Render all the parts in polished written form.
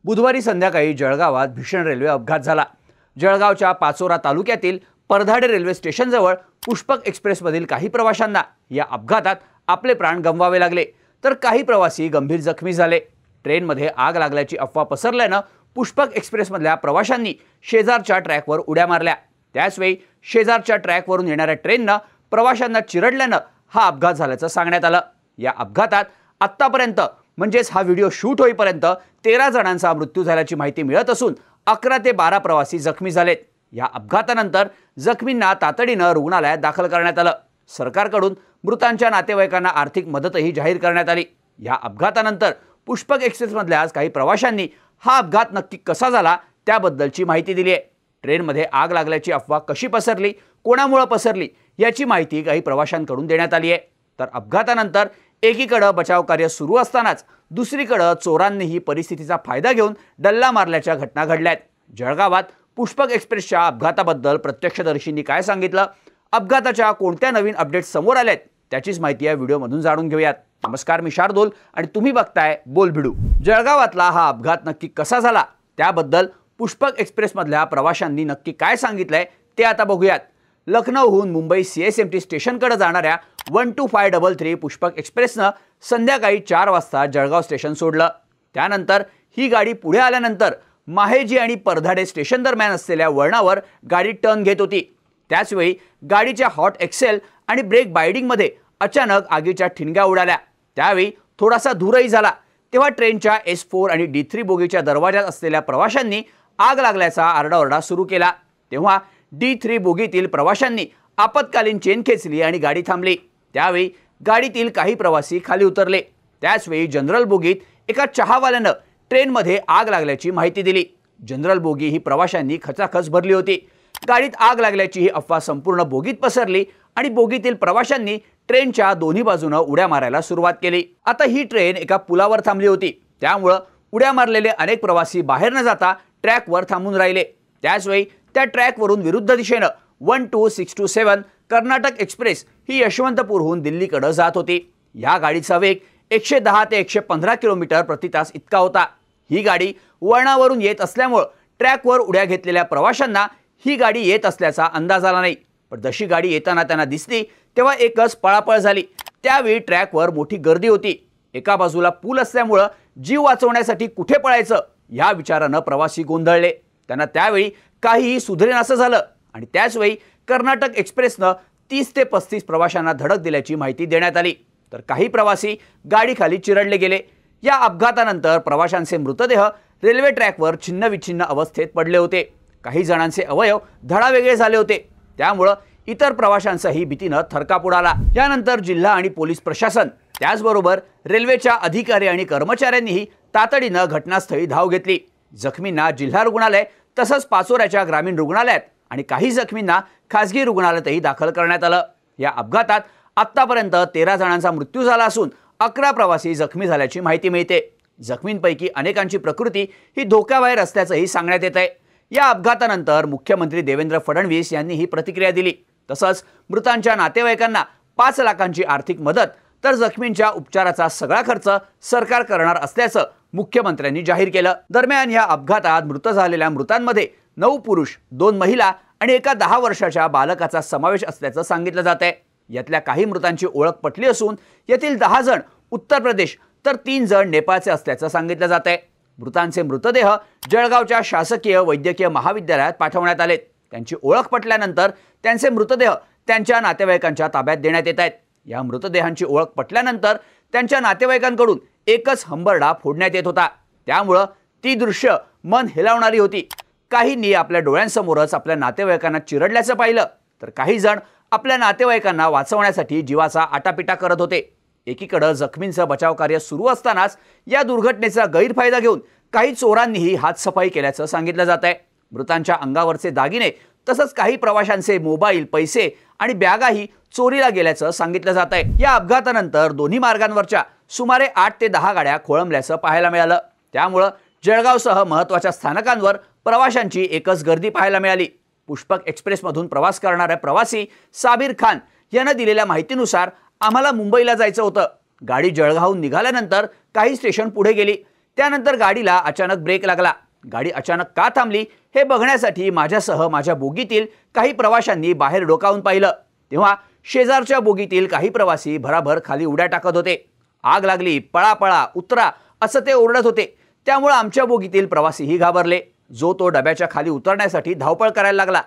बुधवारी संध्याकाळी जळगावात भीषण रेल्वे अपघात झाला। जळगावच्या पाचोरा तालुक्यातील परधाडे रेल्वे स्टेशनजवळ पुष्पक एक्सप्रेसमधील काही प्रवाशांना या अपघातात आपले प्राण गमवावे लागले, तर काही प्रवासी गंभीर जखमी झाले। ट्रेनमध्ये आग लागल्याची अफवा पसरल्याने पुष्पक एक्सप्रेसमधल्या प्रवाशांनी शेजारच्या ट्रॅकवर उड्या मारल्या। त्याचवेळी शेजारच्या ट्रॅकवरून येणाऱ्या ट्रेनने प्रवाशांना चिरडल्याने हा अपघात झाल्याचं सांगण्यात आलं। या अपघातात आत्तापर्यंत म्हणजेच हा व्हिडिओ शूट होईपर्यंत 13 जणांचा मृत्यू झाल्याची माहिती मिळत असून 11 ते 12 प्रवासी जखमी झालेत। या अपघातानंतर जखमींना तातडीने रुग्णालयात दाखल करण्यात आलं। सरकारकडून मृतांच्या नातेवाईकांना आर्थिक मदतही जाहीर करण्यात आली। या अपघातानंतर पुष्पक एक्सप्रेसमधल्या काही प्रवाशांनी हा अपघात नक्की कसा झाला त्याबद्दलची माहिती दिली आहे। ट्रेनमध्ये आग लागल्याची अफवा कशी पसरली, कोणामुळे पसरली याची माहिती काही प्रवाशांकडून देण्यात आली आहे। तर अपघातानंतर एकीकडे बचाव कार्य सुरू असतानाच दुसरीकडे चोरांनीही परिस्थितीचा फायदा घेऊन डल्ला मारल्याच्या घटना घडल्यात। जळगावात पुष्पक एक्सप्रेसच्या अपघाताबद्दल प्रत्यक्षदर्शींनी काय सांगितलं, अपघाताच्या कोणत्या नवीन अपडेट्स समोर आल्यात त्याचीच माहिती या व्हिडिओमधून जाणून घेऊयात। नमस्कार, मी शार्दूल आणि तुम्ही बघताय बोल भिडू। जळगावातला हा अपघात नक्की कसा झाला त्याबद्दल पुष्पक एक्सप्रेसमधल्या प्रवाशांनी नक्की काय सांगितलंय ते आता बघूयात। लखनौहून मुंबई सीएसएमटी स्टेशनकडे जाणाऱ्या 12533 पुष्पक एक्सप्रेसनं संध्याकाळी 4 वाजता जळगाव स्टेशन सोडलं। त्यानंतर ही गाडी पुढे आल्यानंतर माहेजी आणि परधाडे स्टेशन दरम्यान असलेल्या वळणावर गाडी टर्न घेत होती। त्याचवेळी गाडीच्या हॉट एक्सेल आणि ब्रेक बायडिंगमध्ये अचानक आगीच्या ठिणग्या उडाल्या। त्यावेळी थोडासा धूरही झाला, तेव्हा ट्रेनच्या S4 आणि D3 बोगीच्या दरवाजात असलेल्या प्रवाशांनी आग लागल्याचा आरडाओरडा सुरू केला। तेव्हा D3 बोगीतील प्रवाशांनी आपत्कालीन चेन खेचली आणि गाडी थांबली। त्यावेळी गाडीतील काही प्रवासी खाली उतरले। त्याचवेळी जनरल बोगीत एका चहावाल्यानं ट्रेनमध्ये आग लागल्याची माहिती दिली। जनरल बोगी ही प्रवाशांनी खचाखच भरली होती। गाडीत आग लागल्याची ही अफवा संपूर्ण बोगीत पसरली आणि बोगीतील प्रवाशांनी ट्रेनच्या दोन्ही बाजूने उड्या मारायला सुरुवात केली। आता ही ट्रेन एका पुलावर थांबली होती, त्यामुळे उड्या मारलेले अनेक प्रवासी बाहेर न जाता ट्रॅकवर थांबून राहिले। त्याचवेळी त्या ट्रॅकवरून विरुद्ध दिशेने 12627 कर्नाटक एक्सप्रेस ही यशवंतपूरहून दिल्लीकडे जात होती। या गाडीचा वेग 110 ते 115 किलोमीटर प्रति तास इतका होता। ही गाडी वळणावरून येत असल्यामुळे ट्रॅकवर उड्या घेतलेल्या प्रवाशांना ही गाडी येत असल्याचा अंदाज आला नाही। पण जशी गाडी येताना त्यांना दिसली तेव्हा एकच पळापळ झाली। त्यावेळी ट्रॅकवर मोठी गर्दी होती। एका बाजूला पूल असल्यामुळे जीव वाचवण्यासाठी कुठे पळायचं या विचाराने प्रवासी गोंधळले। त्यांना त्यावेळी काहीही सुधरेनासं झालं आणि त्याचवेळी कर्नाटक एक्सप्रेसने 30 ते 35 प्रवाशांना धडक दिल्याची माहिती देण्यात आली, तर काही प्रवासी गाडीखाली चिरडले गेले। या अपघातानंतर प्रवाशांचे मृतदेह रेल्वे ट्रॅकवर छिन्नविच्छिन्न अवस्थेत पडले होते। काही जणांचे अवयव धडावेगळे झाले होते, त्यामुळे इतर प्रवाशांचाही भीतीने थरकाप उडाला। यानंतर जिल्हा आणि पोलीस प्रशासन त्याचबरोबर रेल्वेच्या अधिकारी आणि कर्मचाऱ्यांनीही तातडीने घटनास्थळी धाव घेतली। जखमींना जिल्हा रुग्णालय तसंच पाचोऱ्याच्या ग्रामीण रुग्णालयात आणि काही जखमींना खासगी रुग्णालयातही दाखल करण्यात आलं। या अपघातात आत्तापर्यंत 13 जणांचा मृत्यू झाला असून 11 प्रवासी जखमी झाल्याची माहिती मिळते। जखमींपैकी अनेकांची प्रकृती ही धोक्याबाहेर असल्याचंही सांगण्यात येत आहे। या अपघातानंतर मुख्यमंत्री देवेंद्र फडणवीस यांनी ही प्रतिक्रिया दिली। तसंच मृतांच्या नातेवाईकांना 5 लाखांची आर्थिक मदत तर जखमींच्या उपचाराचा सगळा खर्च सरकार करणार असल्याचं मुख्यमंत्र्यांनी जाहीर केलं। दरम्यान या अपघातात मृत झालेल्या मृतांमध्ये 9 पुरुष, 2 महिला आणि एका 10 वर्षाच्या बालकाचा समावेश असल्याचं सांगितलं जात आहे। यातल्या काही मृतांची ओळख पटली असून यातील 10 जण उत्तर प्रदेश तर 3 जण नेपाळचे असल्याचं सांगितलं जात आहे। मृतांचे मृतदेह जळगावच्या शासकीय वैद्यकीय महाविद्यालयात पाठवण्यात आलेत। त्यांची ओळख पटल्यानंतर त्यांचे मृतदेह त्यांच्या नातेवाईकांच्या ताब्यात देण्यात येत आहेत। या मृतदेहांची ओळख पटल्यानंतर त्यांच्या नातेवाईकांकडून एकच हंबरडा फोडण्यात येत होता, त्यामुळे ती दृश्य मन हेलावणारी होती। काहींनी आपल्या डोळ्यांसमोरच आपल्या नातेवाईकांना चिरडल्याचं पाहिलं, तर काही जण आपल्या नातेवाईकांना वाचवण्यासाठी जीवाचा आटापिटा करत होते। एकीकडे जखमींचं बचाव कार्य सुरू असतानाच या दुर्घटनेचा गैरफायदा घेऊन काही चोरांनीही हातसफाई केल्याचं सांगितलं जात आहे। मृतांच्या अंगावरचे दागिने तसंच काही प्रवाशांचे मोबाईल, पैसे आणि बॅगाही चोरीला गेल्याचं सांगितलं जात आहे। या अपघातानंतर दोन्ही मार्गांवरच्या सुमारे 8 ते 10 गाड्या खोळंबल्याचं पाहायला मिळालं। त्यामुळे जळगावसह महत्त्वाच्या स्थानकांवर प्रवाशांची एकच गर्दी पाहायला मिळाली। पुष्पक एक्सप्रेसमधून प्रवास करणाऱ्या प्रवासी साबिर खान यानं दिलेल्या माहितीनुसार आम्हाला मुंबईला जायचं होतं। गाडी जळगावहून निघाल्यानंतर काही स्टेशन पुढे गेली। त्यानंतर गाडीला अचानक ब्रेक लागला। गाडी अचानक का थांबली हे बघण्यासाठी माझ्यासह माझ्या बोगीतील काही प्रवाशांनी बाहेर डोकावून पाहिलं, तेव्हा शेजारच्या बोगीतील काही प्रवासी भराभर खाली उड्या टाकत होते। आग लागली, पळा पळा, उतरा असं ते ओरडत होते। त्यामुळे आमच्या बोगीतील प्रवासीही घाबरले। जो तो डब्याच्या खाली उतरण्यासाठी धावपळ करायला लागला।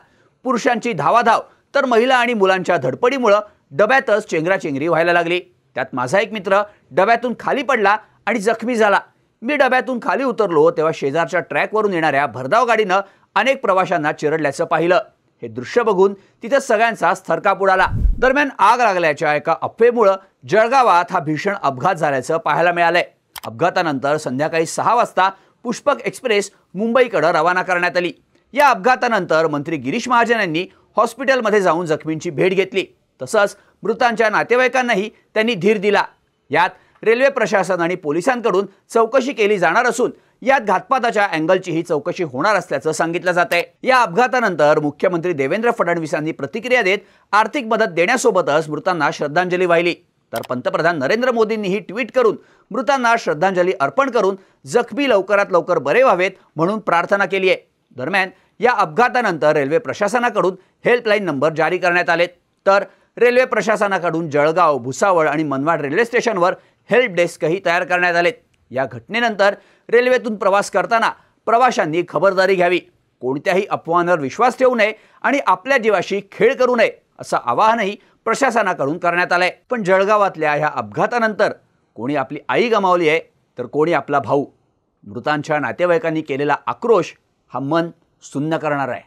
पुरुषांची धावाधाव तर महिला आणि मुलांच्या धडपडीमुळे डब्यातच चेंगराचेंगरी व्हायला लागली। त्यात माझा एक मित्र डब्यातून खाली पडला आणि जखमी झाला। मी डब्यातून खाली उतरलो तेव्हा शेजारच्या ट्रॅकवरून येणाऱ्या भरधाव गाडीनं अनेक प्रवाशांना चिरडल्याचं पाहिलं। हे दृश्य बघून तिथे सगळ्यांचाच थरकाप उडाला। दरम्यान आग लागल्याच्या एका अफवेमुळे जळगावात हा भीषण अपघात झाल्याचं पाहायला मिळालंय। अपघातानंतर संध्याकाळी 6 वाजता पुष्पक एक्सप्रेस मुंबईकडे रवाना करण्यात आली। या अपघातानंतर मंत्री गिरीश महाजन यांनी हॉस्पिटलमध्ये जाऊन जखमींची भेट घेतली। तसंच मृतांच्या नातेवाईकांनाही त्यांनी धीर दिला। यात रेल्वे प्रशासन आणि पोलिसांकडून चौकशी केली जाणार असून यात घातपाताच्या अँगलचीही चौकशी होणार असल्याचं सांगितलं जातंय। या अपघातानंतर मुख्यमंत्री देवेंद्र फडणवीसांनी प्रतिक्रिया देत आर्थिक मदत देण्यासोबतच मृतांना श्रद्धांजली वाहिली। तर पंतप्रधान नरेंद्र मोदींनीही ट्विट करून मृतांना श्रद्धांजली अर्पण करून जखमी लवकरात लवकर बरे व्हावेत म्हणून प्रार्थना केली आहे। दरम्यान या अपघातानंतर रेल्वे प्रशासनाकडून हेल्पलाईन नंबर जारी करण्यात आलेत। तर रेल्वे प्रशासनाकडून जळगाव, भुसावळ आणि मनमाड रेल्वे स्टेशनवर हेल्प डेस्कही तयार करण्यात आलेत। या घटनेनंतर रेल्वेतून प्रवास करताना प्रवाशांनी खबरदारी घ्यावी, कोणत्याही अफवांवर विश्वास ठेवू नये आणि आपल्या जीवाशी खेळ करू नये असं आवाहनही प्रशासनाकडून करण्यात आलंय। पण जळगावातल्या ह्या अपघातानंतर कोणी आपली आई गमावली आहे तर कोणी आपला भाऊ। मृतांच्या नातेवाईकांनी केलेला आक्रोश हा मन सुन्न करणार आहे।